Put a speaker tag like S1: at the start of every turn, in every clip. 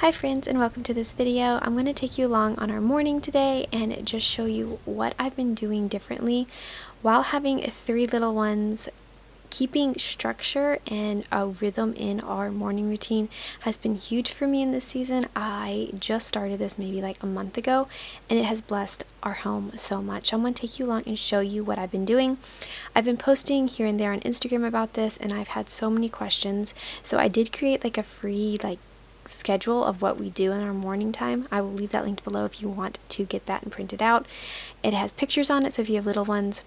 S1: Hi friends, and welcome to this video. I'm going to take you along on our morning today and just show you what I've been doing differently while having three little ones. Keeping structure and a rhythm in our morning routine has been huge for me in this season. I just started this maybe like a month ago, and it has blessed our home so much. I'm going to take you along and show you what I've been doing. I've been posting here and there on Instagram about this, and I've had so many questions. So I did create like a free schedule of what we do in our morning time. I will leave that linked below if you want to get that and print it out. It has pictures on it, so if you have little ones,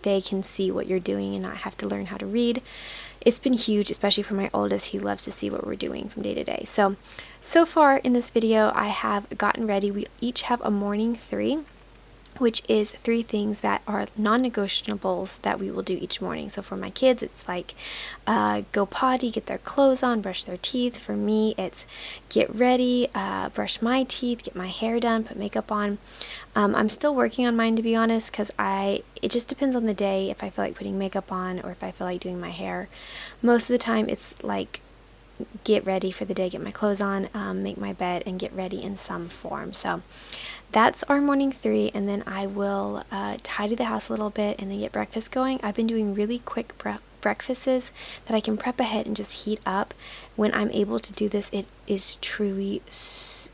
S1: they can see what you're doing and not have to learn how to read. It's been huge, especially for my oldest. He loves to see what we're doing from day to day. So far in this video, I have gotten ready. We each have a morning three, which is three things that are non-negotiables that we will do each morning. So for my kids, it's like go potty, get their clothes on, brush their teeth. For me, it's get ready, brush my teeth, get my hair done, put makeup on. I'm still working on mine, to be honest, because it just depends on the day if I feel like putting makeup on or if I feel like doing my hair. Most of the time, it's like get ready for the day, get my clothes on, make my bed, and get ready in some form. So that's our morning three, and then I will tidy the house a little bit and then get breakfast going. I've been doing really quick breakfasts that I can prep ahead and just heat up. When I'm able to do this, it is truly,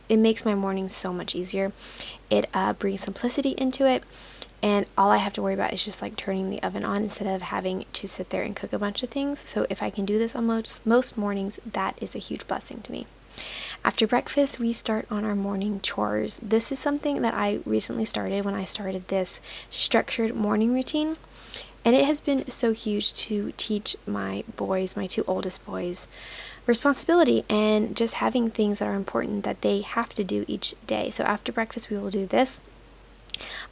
S1: it makes my morning so much easier. It brings simplicity into it, and all I have to worry about is just like turning the oven on instead of having to sit there and cook a bunch of things. So if I can do this on most mornings, that is a huge blessing to me. After breakfast, we start on our morning chores. This is something that I recently started when I started this structured morning routine, and it has been so huge to teach my boys, my two oldest boys, responsibility and just having things that are important that they have to do each day. So after breakfast, we will do this.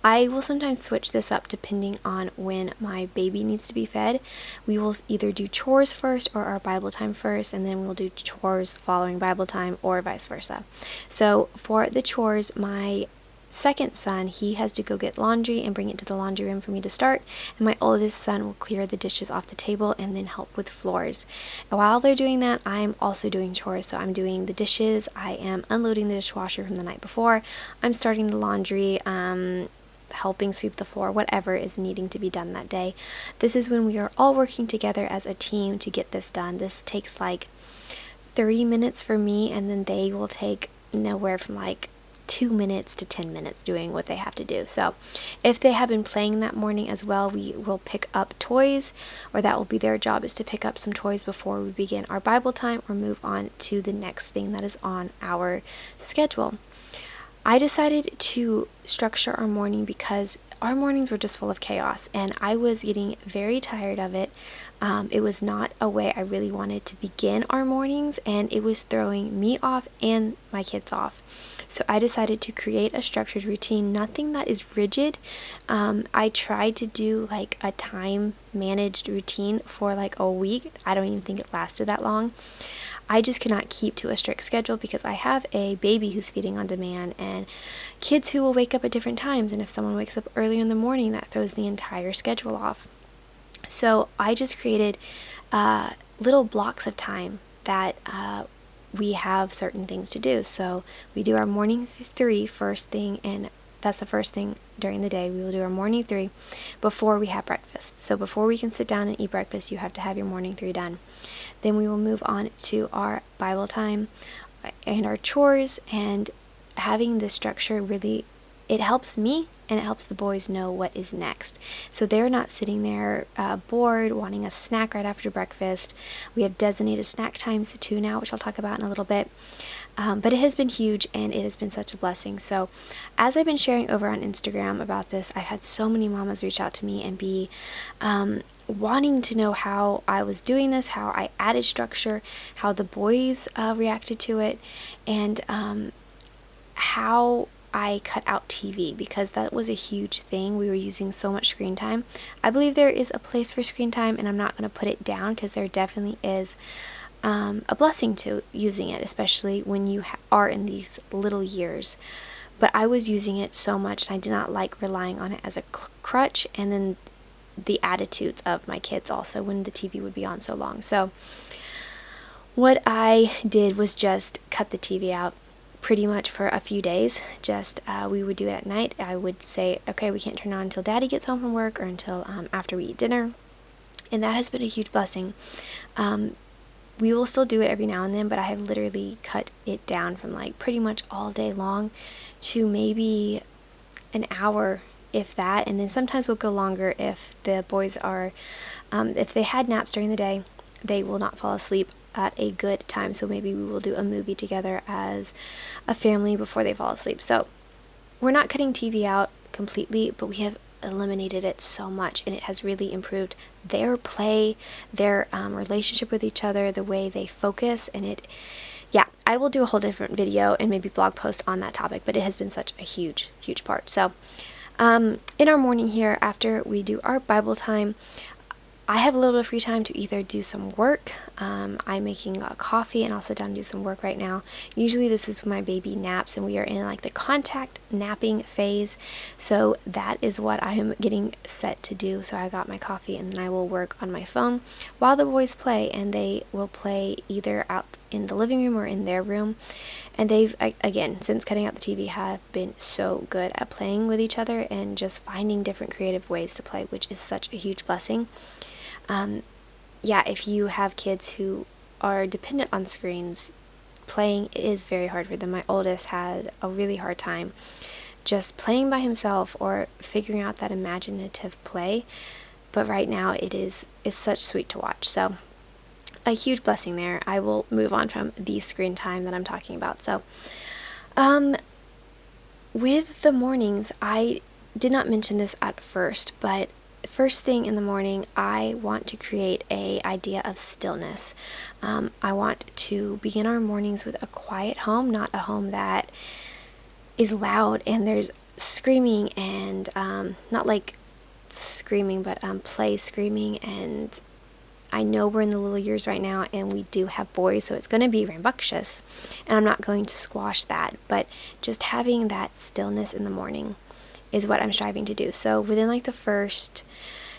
S1: I will sometimes switch this up depending on when my baby needs to be fed. We will either do chores first or our Bible time first, and then we'll do chores following Bible time, or vice versa. So for the chores, my second son, he has to go get laundry and bring it to the laundry room for me to start, and my oldest son will clear the dishes off the table and then help with floors. And while they're doing that, I'm also doing chores. So I'm doing the dishes, I am unloading the dishwasher from the night before, I'm starting the laundry, helping sweep the floor, whatever is needing to be done that day. This is when we are all working together as a team to get this done. This takes like 30 minutes for me, and then they will take nowhere from like 2 minutes to 10 minutes doing what they have to do. So if they have been playing that morning as well, we will pick up toys, or that will be their job, is to pick up some toys before we begin our Bible time or move on to the next thing that is on our schedule. I decided to structure our morning because our mornings were just full of chaos, and I was getting very tired of it. It was not a way I really wanted to begin our mornings, and it was throwing me off and my kids off. So I decided to create a structured routine, nothing that is rigid. I tried to do like a time managed routine for like a week. I don't even think it lasted that long. I just could not keep to a strict schedule because I have a baby who's feeding on demand and kids who will wake up at different times, and if someone wakes up early in the morning, that throws the entire schedule off. So I just created little blocks of time that we have certain things to do. So we do our morning three first thing, and that's the first thing during the day. We will do our morning three before we have breakfast. So before we can sit down and eat breakfast, you have to have your morning three done. Then we will move on to our Bible time and our chores, and having this structure really, it helps me and it helps the boys know what is next. So they're not sitting there bored, wanting a snack right after breakfast. We have designated snack times too now, which I'll talk about in a little bit. But it has been huge, and it has been such a blessing. So as I've been sharing over on Instagram about this, I've had so many mamas reach out to me and be wanting to know how I was doing this, how I added structure, how the boys reacted to it, and how I cut out TV, because that was a huge thing. We were using so much screen time. I believe there is a place for screen time, and I'm not going to put it down, because there definitely is a blessing to using it, especially when you are in these little years. But I was using it so much, and I did not like relying on it as a crutch, and then the attitudes of my kids also when the TV would be on so long. So what I did was just cut the TV out. pretty much for a few days. Just we would do it at night. I would say, okay, we can't turn on until Daddy gets home from work or until after we eat dinner. And that has been a huge blessing. We will still do it every now and then, but I have literally cut it down from like pretty much all day long to maybe an hour, if that. And then sometimes we'll go longer if the boys are, if they had naps during the day, they will not fall asleep at a good time. So maybe we will do a movie together as a family before they fall asleep. So we're not cutting TV out completely, but we have eliminated it so much, and it has really improved their play, their relationship with each other, the way they focus. And yeah, I will do a whole different video and maybe blog post on that topic, but it has been such a huge part. So in our morning here, after we do our Bible time, I have a little bit of free time to either do some work. I'm making a coffee and I'll sit down and do some work right now. Usually this is when my baby naps and we are in like the contact napping phase. So that is what I am getting set to do. So I got my coffee and then I will work on my phone while the boys play, and they will play either out in the living room or in their room. And they've, again, since cutting out the TV, have been so good at playing with each other and just finding different creative ways to play, which is such a huge blessing. Yeah, if you have kids who are dependent on screens, playing is very hard for them. My oldest had a really hard time just playing by himself or figuring out that imaginative play, but right now it's such sweet to watch. So a huge blessing there. I will move on from the screen time that I'm talking about. So with the mornings, I did not mention this at first, but first thing in the morning, I want to create an idea of stillness. I want to begin our mornings with a quiet home, not a home that is loud and there's screaming and not like screaming, but play screaming. And I know we're in the little years right now and we do have boys, so it's going to be rambunctious, and I'm not going to squash that, but just having that stillness in the morning is what I'm striving to do. So within like the first,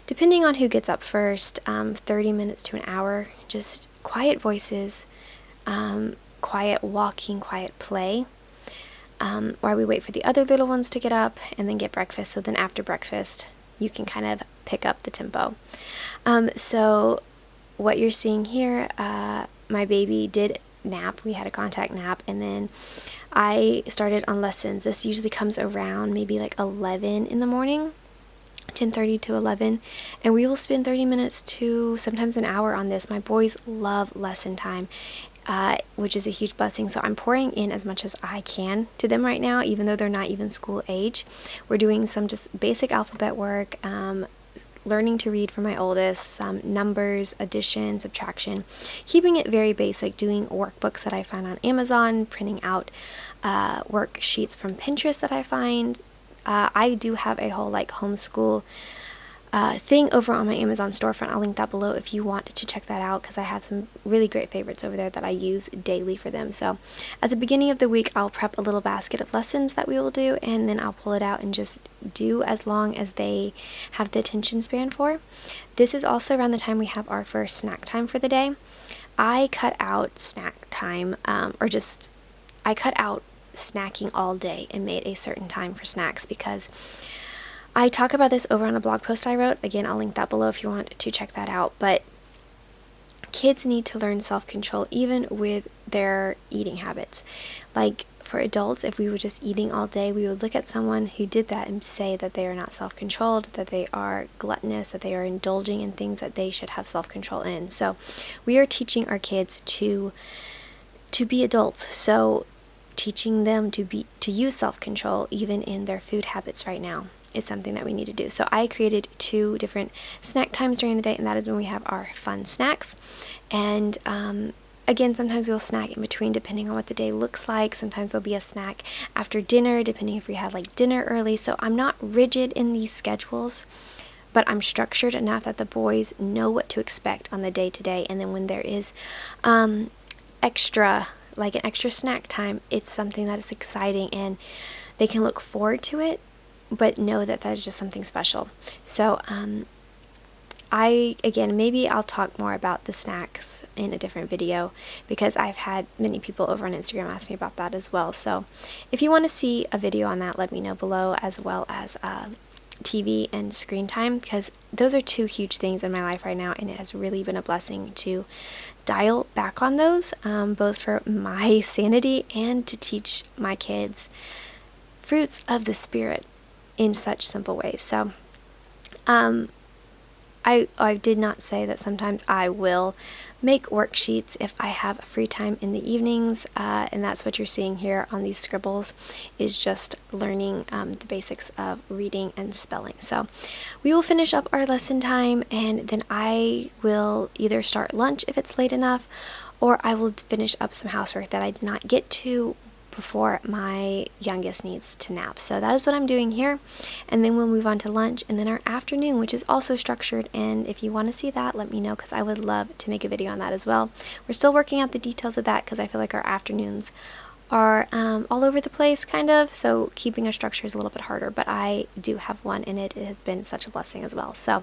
S1: depending on who gets up first, 30 minutes to an hour, just quiet voices, quiet walking, quiet play, while we wait for the other little ones to get up and then get breakfast. So then after breakfast, you can kind of pick up the tempo. So what you're seeing here, my baby did nap. We had a contact nap, and then I started on lessons. This usually comes around maybe like 11 in the morning, 10:30 to 11, and we will spend 30 minutes to sometimes an hour on this. My boys love lesson time, which is a huge blessing. So I'm pouring in as much as I can to them right now, even though they're not even school age. We're doing some just basic alphabet work, learning to read for my oldest, some numbers, addition, subtraction, keeping it very basic, doing workbooks that I find on Amazon, printing out worksheets from Pinterest that I find. I do have a whole like homeschool thing over on my Amazon storefront. I'll link that below if you want to check that out, because I have some really great favorites over there that I use daily for them. So at the beginning of the week, I'll prep a little basket of lessons that we will do, and then I'll pull it out and just do as long as they have the attention span for. This is also around the time we have our first snack time for the day. I cut out snack time, I cut out snacking all day and made a certain time for snacks, because I talk about this over on a blog post I wrote. Again, I'll link that below if you want to check that out. But kids need to learn self-control even with their eating habits. Like for adults, if we were just eating all day, we would look at someone who did that and say that they are not self-controlled, that they are gluttonous, that they are indulging in things that they should have self-control in. So we are teaching our kids to be adults. So teaching them to use self-control even in their food habits right now is something that we need to do. So I created 2 different snack times during the day, and that is when we have our fun snacks. And again, sometimes we'll snack in between depending on what the day looks like. Sometimes there'll be a snack after dinner, depending if we had like dinner early. So I'm not rigid in these schedules, but I'm structured enough that the boys know what to expect on the day to day. And then when there is extra, like an extra snack time, it's something that is exciting and they can look forward to it, but know that that is just something special. So again, maybe I'll talk more about the snacks in a different video, because I've had many people over on Instagram ask me about that as well. So if you want to see a video on that, let me know below, as well as TV and screen time, because those are two huge things in my life right now, and it has really been a blessing to dial back on those, both for my sanity and to teach my kids fruits of the Spirit in such simple ways. So I did not say that sometimes I will make worksheets if I have free time in the evenings, and that's what you're seeing here on these scribbles, is just learning the basics of reading and spelling. So we will finish up our lesson time, and then I will either start lunch if it's late enough, or I will finish up some housework that I did not get to before my youngest needs to nap. So that is what I'm doing here, and then we'll move on to lunch, and then our afternoon, which is also structured. And if you want to see that, let me know, because I would love to make a video on that as well. We're still working out the details of that, because I feel like our afternoons are all over the place, kind of, so keeping a structure is a little bit harder, but I do have one, and it has been such a blessing as well. So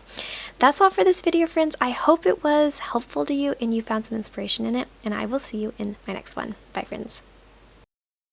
S1: that's all for this video, friends. I hope it was helpful to you and you found some inspiration in it, and I will see you in my next one. Bye, friends.